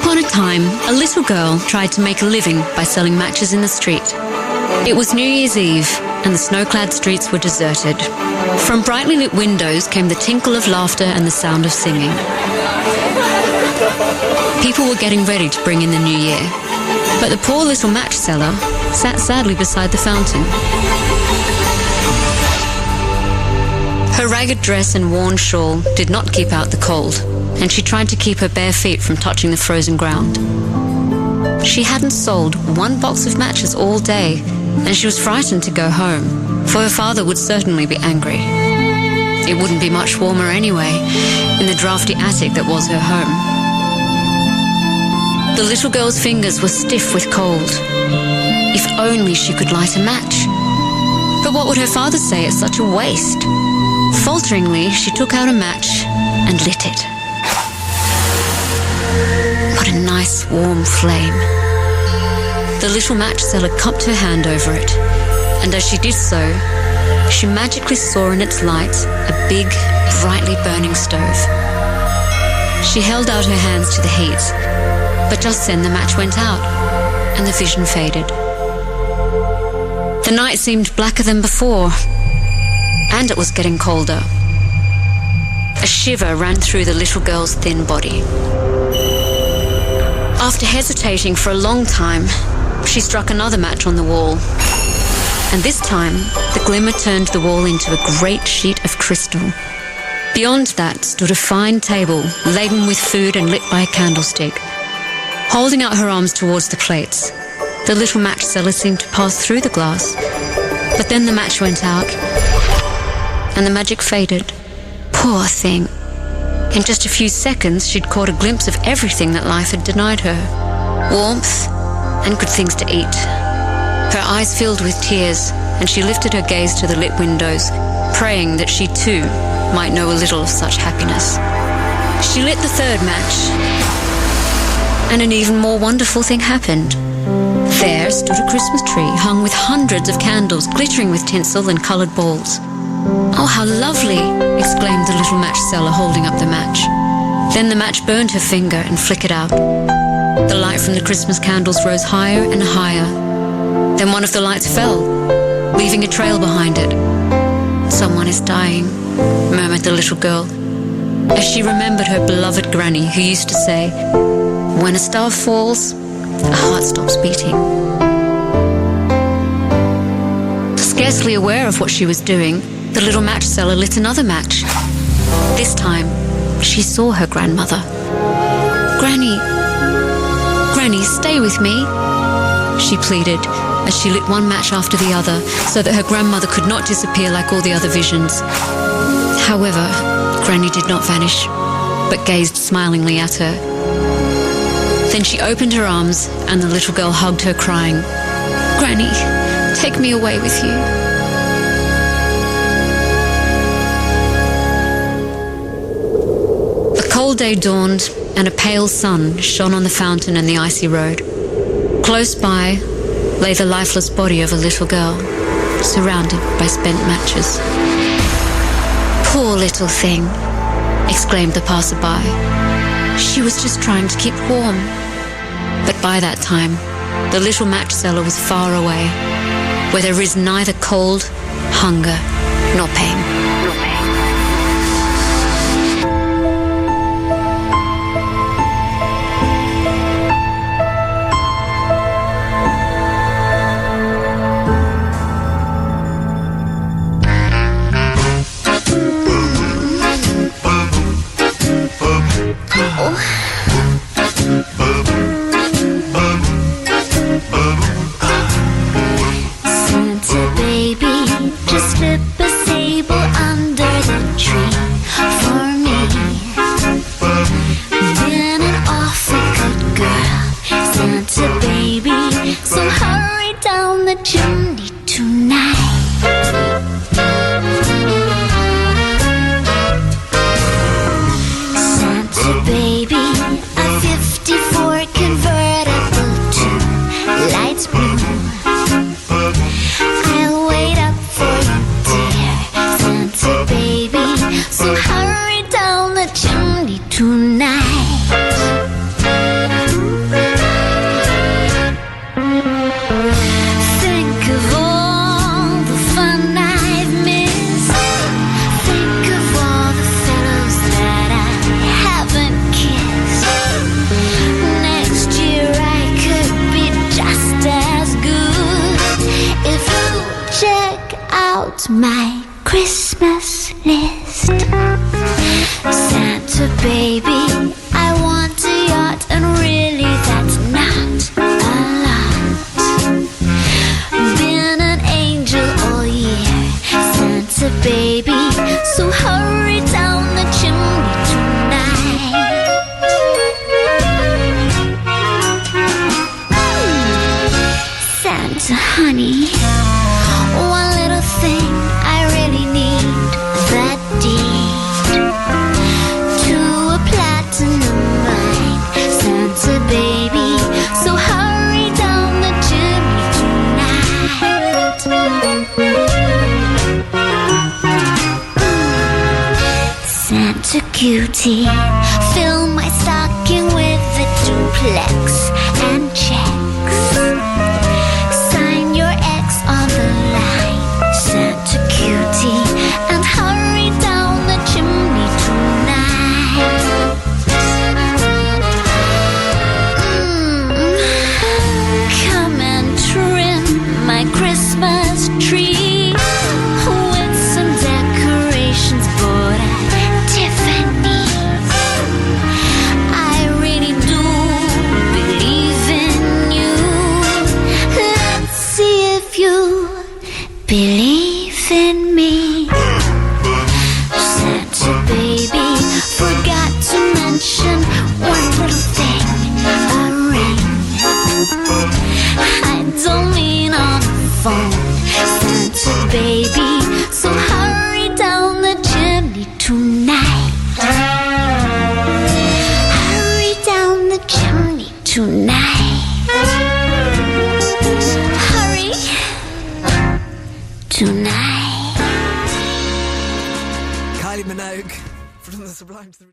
upon a time, a little girl tried to make a living by selling matches in the street. It was New Year's Eve, and the snow-clad streets were deserted. From brightly lit windows came the tinkle of laughter and the sound of singing. People were getting ready to bring in the new year, but the poor little match seller sat sadly beside the fountain. Her ragged dress and worn shawl did not keep out the cold, and she tried to keep her bare feet from touching the frozen ground. She hadn't sold one box of matches all day, and she was frightened to go home, for her father would certainly be angry. It wouldn't be much warmer anyway, in the drafty attic that was her home. The little girl's fingers were stiff with cold. If only she could light a match. But what would her father say? It's such a waste. Falteringly, she took out a match and lit it. What a nice warm flame. The little match seller cupped her hand over it, and as she did so, she magically saw in its light a big, brightly burning stove. She held out her hands to the heat, but just then the match went out, and the vision faded. The night seemed blacker than before, and it was getting colder. A shiver ran through the little girl's thin body. After hesitating for a long time, she struck another match on the wall. And this time, the glimmer turned the wall into a great sheet of crystal. Beyond that stood a fine table, laden with food and lit by a candlestick. Holding out her arms towards the plates, the little match seller seemed to pass through the glass. But then the match went out, and the magic faded. Poor thing. In just a few seconds, she'd caught a glimpse of everything that life had denied her. Warmth and good things to eat. Her eyes filled with tears, and she lifted her gaze to the lit windows, praying that she too might know a little of such happiness. She lit the third match, and an even more wonderful thing happened. There stood a Christmas tree hung with hundreds of candles, glittering with tinsel and coloured balls. "Oh, how lovely!" exclaimed the little match seller, holding up the match. Then the match burned her finger and flickered out. The light from the Christmas candles rose higher and higher. Then one of the lights fell, leaving a trail behind it. "Someone is dying," murmured the little girl, as she remembered her beloved granny, who used to say, "When a star falls, a heart stops beating." Scarcely aware of what she was doing, the little match seller lit another match. This time, she saw her grandmother. Granny, stay with me," she pleaded, as she lit one match after the other, so that her grandmother could not disappear like all the other visions. However, Granny did not vanish, but gazed smilingly at her. Then she opened her arms, and the little girl hugged her, crying, "Granny, take me away with you." A cold day dawned, and a pale sun shone on the fountain and the icy road. Close by lay the lifeless body of a little girl, surrounded by spent matches. "Poor little thing," exclaimed the passerby. "She was just trying to keep warm." But by that time, the little match seller was far away, where there is neither cold, hunger, nor pain. Santa baby, just slip a sable under the tree for me. Been an awful good girl, Santa baby, so hurry down the chimney tonight. Santa baby, a 54 convertible to lights blue. I'll wait up for you, dear Santa baby, list. Santa baby, I want a yacht, and really that's not a lot. Been an angel all year, Santa baby, so hurry down the chimney tonight. Santa honey, one little thing I really need, that deed to a platinum mine. Santa baby, so hurry down the chimney tonight. Santa cutie, fill my stocking with a duplex and checks. Sign your X on the line, Santa cutie, and hurry down the chimney tonight. Come and trim my Christmas tree with some decorations bought at Tiffany's. I really do believe in you. Let's see if you believe in me. Santa baby, forgot to mention one little thing, a ring. I don't mean on the phone, Santa baby, so hurry down the chimney tonight. Hurry down the chimney tonight. Hurry tonight. Kylie Minogue from the Sublime to the